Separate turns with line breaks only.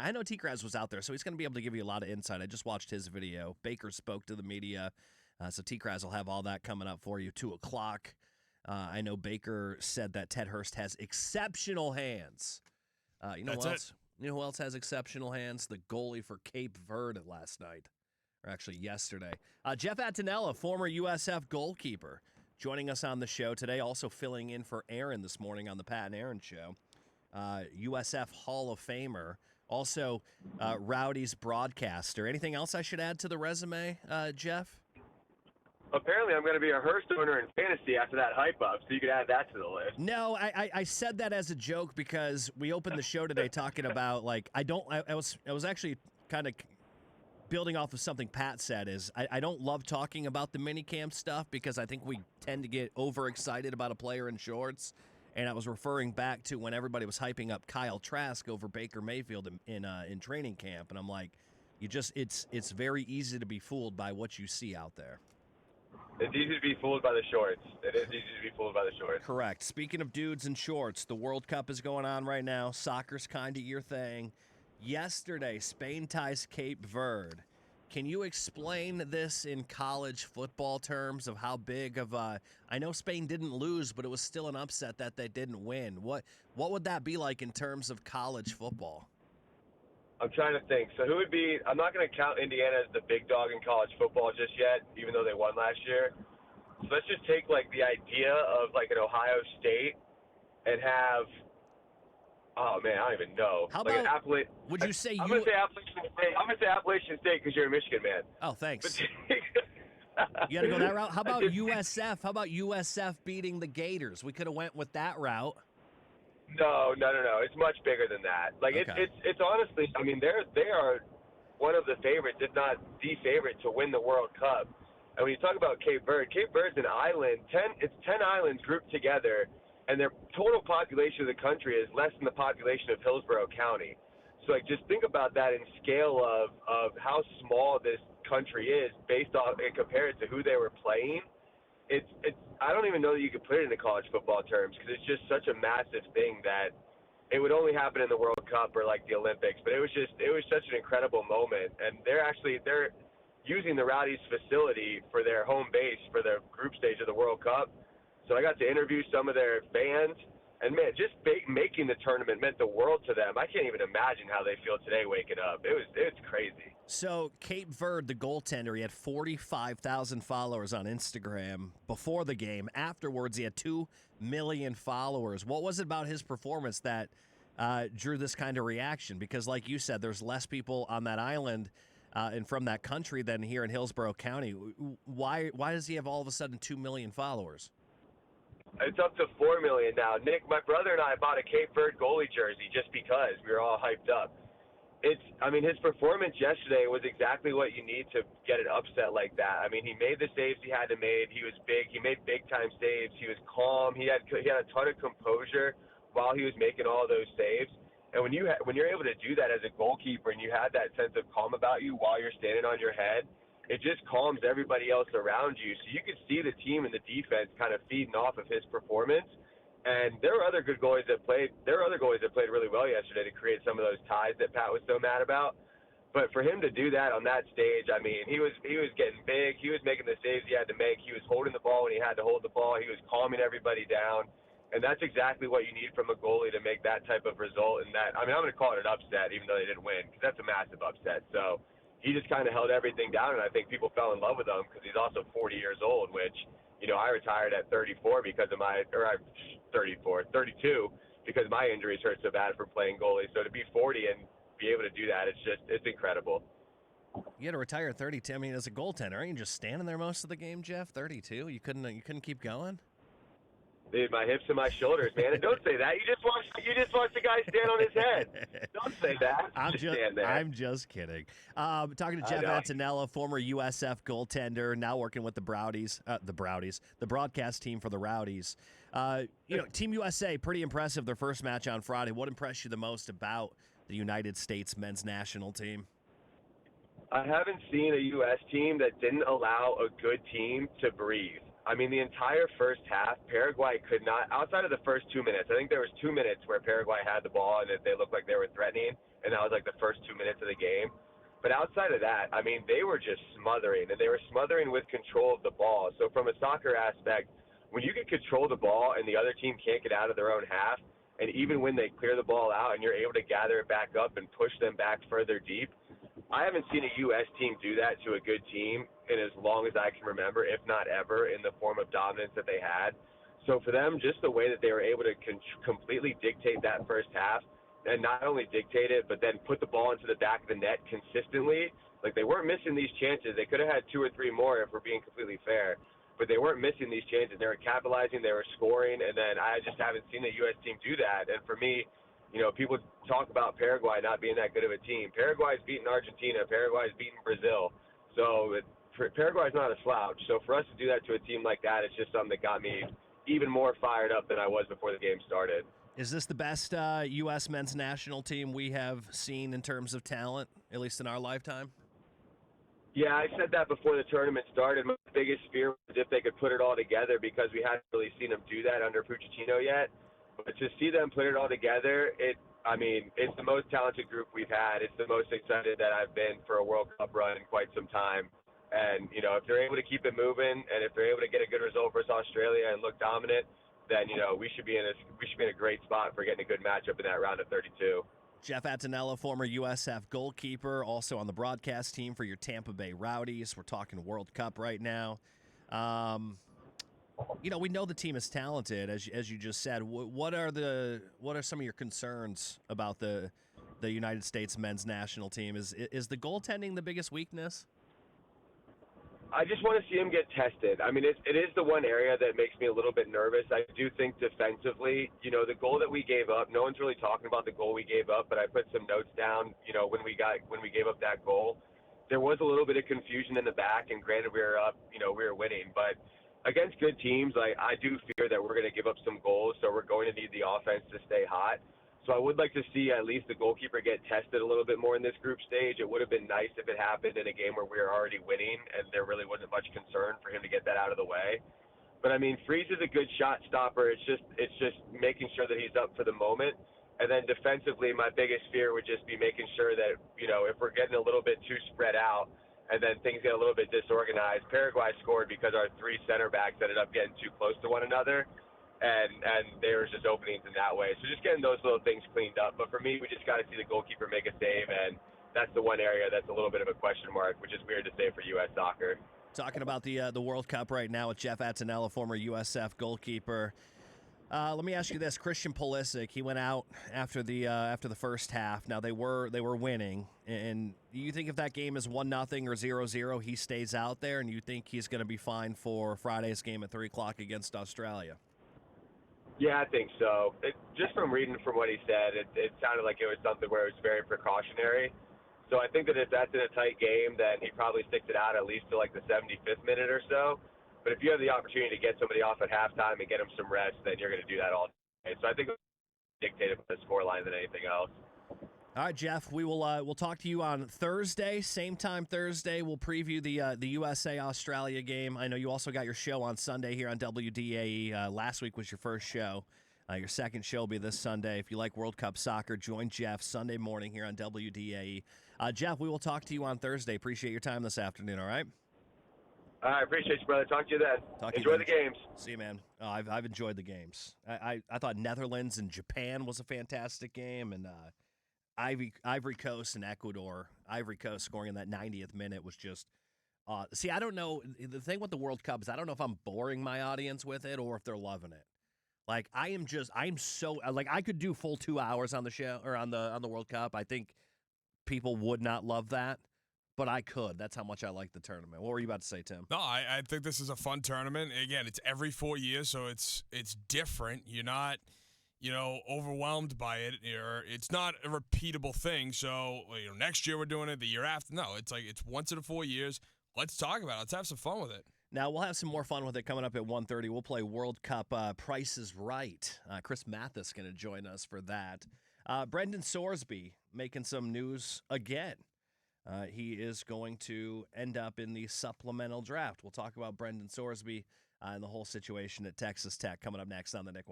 I know T-Kraz was out there, so he's going to be able to give you a lot of insight. I just watched his video. Baker spoke to the media, so T-Kraz will have all that coming up for you, 2 o'clock. I know Baker said that Ted Hurst has exceptional hands. You know who else has exceptional hands? The goalie for Cape Verde last night, or actually yesterday. Jeff Attinella, former USF goalkeeper, joining us on the show today, also filling in for Aaron this morning on the Pat and Aaron Show. USF Hall of Famer, also Rowdy's broadcaster. Anything else I should add to the resume, Jeff?
Apparently, I'm going to be a Hurst owner in fantasy after that hype up, so you could add that to the list.
No, I said that as a joke because we opened the show today talking about, like, I was actually kind of building off of something Pat said is I don't love talking about the minicamp stuff because I think we tend to get overexcited about a player in shorts. And I was referring back to when everybody was hyping up Kyle Trask over Baker Mayfield in training camp, and I'm like, it's very easy to be fooled by what you see out there.
It's easy to be fooled by the shorts. It is easy to be fooled by the shorts.
Correct. Speaking of dudes in shorts, the World Cup is going on right now. Soccer's kind of your thing. Yesterday, Spain ties Cape Verde. Can you explain this in college football terms of how big of a – I know Spain didn't lose, but it was still an upset that they didn't win. What would that be like in terms of college football?
I'm trying to think. So who would be – I'm not going to count Indiana as the big dog in college football just yet, even though they won last year. So let's just take, like, the idea of, like, an Ohio State and have – oh, man, I don't even know.
How
like
about – would you say –
I'm going to say Appalachian State. I'm going to say Appalachian State because you're a Michigan man.
Oh, thanks. You got to go that route? How about USF? How about USF beating the Gators? We could have went with that route.
No. It's much bigger than that. Like
okay.
it's honestly, I mean, they are one of the favorites, if not the favorite, to win the World Cup. And when you talk about Cape Verde's an island. It's 10 islands grouped together, and their total population of the country is less than the population of Hillsborough County. So, like, just think about that in scale of how small this country is based off and compared to who they were playing. It's I don't even know that you could put it into college football terms because it's just such a massive thing that it would only happen in the World Cup or like the Olympics. But it was such an incredible moment, and they're using the Rowdies facility for their home base for the group stage of the World Cup. So I got to interview some of their fans, and man, just making the tournament meant the world to them. I can't even imagine how they feel today waking up. It's crazy.
So Cape Verde, the goaltender, he had 45,000 followers on Instagram before the game. Afterwards, he had 2 million followers. What was it about his performance that drew this kind of reaction? Because like you said, there's less people on that island and from that country than here in Hillsborough County. Why does he have all of a sudden 2 million followers?
It's up to 4 million now. Nick, my brother and I bought a Cape Verde goalie jersey just because we were all hyped up. His performance yesterday was exactly what you need to get an upset like that. I mean, he made the saves he had to make. He was big. He made big-time saves. He was calm. He had a ton of composure while he was making all those saves. And when you're able to do that as a goalkeeper and you have that sense of calm about you while you're standing on your head, it just calms everybody else around you. So you could see the team and the defense kind of feeding off of his performance. And there were other good goalies that played. There were other goalies that played really well yesterday to create some of those ties that Pat was so mad about. But for him to do that on that stage, I mean, he was getting big. He was making the saves he had to make. He was holding the ball when he had to hold the ball. He was calming everybody down. And that's exactly what you need from a goalie to make that type of result. And that, I mean, I'm going to call it an upset, even though they didn't win, because that's a massive upset. So he just kind of held everything down, and I think people fell in love with him because he's also 40 years old, which, you know, I retired at 32 because my injuries hurt so bad from playing goalie. So to be 40 and be able to do that, it's incredible.
You had to retire at 32. I mean, as a goaltender, aren't you just standing there most of the game, Jeff? 32? You couldn't keep going?
Dude, my hips and my shoulders, man. And don't say that. You just watch the guy stand on his head. Don't say that.
I'm just kidding. Talking to Jeff Attinella, former USF goaltender, now working with the broadcast team for the Rowdies. Team USA, pretty impressive. Their first match on Friday. What impressed you the most about the United States men's national team?
I haven't seen a U.S. team that didn't allow a good team to breathe. I mean, the entire first half, Paraguay could not, outside of the first 2 minutes, I think there was 2 minutes where Paraguay had the ball and that they looked like they were threatening. and that was like the first 2 minutes of the game. But outside of that, I mean, they were just smothering, and they were smothering with control of the ball. So from a soccer aspect, when you can control the ball and the other team can't get out of their own half, and even when they clear the ball out and you're able to gather it back up and push them back further deep, I haven't seen a U.S. team do that to a good team in as long as I can remember, if not ever, in the form of dominance that they had. So for them, just the way that they were able to completely dictate that first half, and not only dictate it, but then put the ball into the back of the net consistently. Like, they weren't missing these chances. They could have had 2 or 3 more if we're being completely fair, but they weren't missing these chances. They were capitalizing, they were scoring, and then I just haven't seen the U.S. team do that. And for me, you know, people talk about Paraguay not being that good of a team. Paraguay's beaten Argentina. Paraguay's beaten Brazil. So Paraguay's not a slouch. So for us to do that to a team like that, it's just something that got me even more fired up than I was before the game started.
Is this the best U.S. men's national team we have seen in terms of talent, at least in our lifetime?
Yeah, I said that before the tournament started. My biggest fear was if they could put it all together, because we hadn't really seen them do that under Pochettino yet. But to see them put it all together, it's the most talented group we've had. It's the most excited that I've been for a World Cup run in quite some time. And, you know, if they're able to keep it moving and if they're able to get a good result versus Australia and look dominant, then, you know, we should be in a great spot for getting a good matchup in that round of 32.
Jeff Attinella, former USF goalkeeper, also on the broadcast team for your Tampa Bay Rowdies. We're talking World Cup right now. You know, we know the team is talented, as you just said. What are some of your concerns about the United States men's national team? Is the goaltending the biggest weakness?
I just want to see him get tested. I mean, it is the one area that makes me a little bit nervous. I do think defensively, you know, the goal that we gave up, no one's really talking about the goal we gave up, but I put some notes down, you know, when we gave up that goal. There was a little bit of confusion in the back, and granted we were up, you know, we were winning, but against good teams, I do fear that we're going to give up some goals, so we're going to need the offense to stay hot. So I would like to see at least the goalkeeper get tested a little bit more in this group stage. It would have been nice if it happened in a game where we were already winning and there really wasn't much concern for him to get that out of the way. But I mean, Freeze is a good shot stopper. It's just making sure that he's up for the moment. And then defensively, my biggest fear would just be making sure that, you know, if we're getting a little bit too spread out and then things get a little bit disorganized. Paraguay scored because our 3 center backs ended up getting too close to one another. And there was just openings in that way. So just getting those little things cleaned up. But for me, we just got to see the goalkeeper make a save, and that's the one area that's a little bit of a question mark, which is weird to say for U.S. soccer.
Talking about the World Cup right now with Jeff Attinella, former USF goalkeeper. Let me ask you this: Christian Pulisic, he went out after the first half. Now they were winning, and you think if that game is 1-0 or 0-0, he stays out there, and you think he's going to be fine for Friday's game at 3:00 against Australia?
Yeah, I think so. Just from reading from what he said, it sounded like it was something where it was very precautionary. So I think that if that's in a tight game, then he probably sticks it out at least to like the 75th minute or so. But if you have the opportunity to get somebody off at halftime and get him some rest, then you're going to do that all day. So I think it's dictated by the scoreline than anything else.
All right, Jeff, we will we'll talk to you on Thursday, same time Thursday. We'll preview the USA-Australia game. I know you also got your show on Sunday here on WDAE. Last week was your first show. Your second show will be this Sunday. If you like World Cup soccer, join Jeff Sunday morning here on WDAE. Jeff, we will talk to you on Thursday. Appreciate your time this afternoon, all right?
All right, appreciate you, brother. Talk to you then. Enjoy the games.
See you, man. Oh, I've enjoyed the games. I thought Netherlands and Japan was a fantastic game, and Ivory Coast and Ecuador. Ivory Coast scoring in that 90th minute was just see, I don't know. The thing with the World Cup is I don't know if I'm boring my audience with it or if they're loving it. Like I'm so like I could do full 2 hours on the show or on the World Cup. I think people would not love that, but I could. That's how much I like the tournament. What were you about to say, Tim?
No, I think this is a fun tournament. Again, it's every 4 years, so it's different. You're not, overwhelmed by it. It's not a repeatable thing. So, next year we're doing it, the year after. No, it's once in 4 years. Let's talk about it. Let's have some fun with it.
Now, we'll have some more fun with it coming up at 1:30. We'll play World Cup Price is Right. Chris Mathis going to join us for that. Brendan Sorsby making some news again. He is going to end up in the supplemental draft. We'll talk about Brendan Sorsby and the whole situation at Texas Tech coming up next on the Nick Wize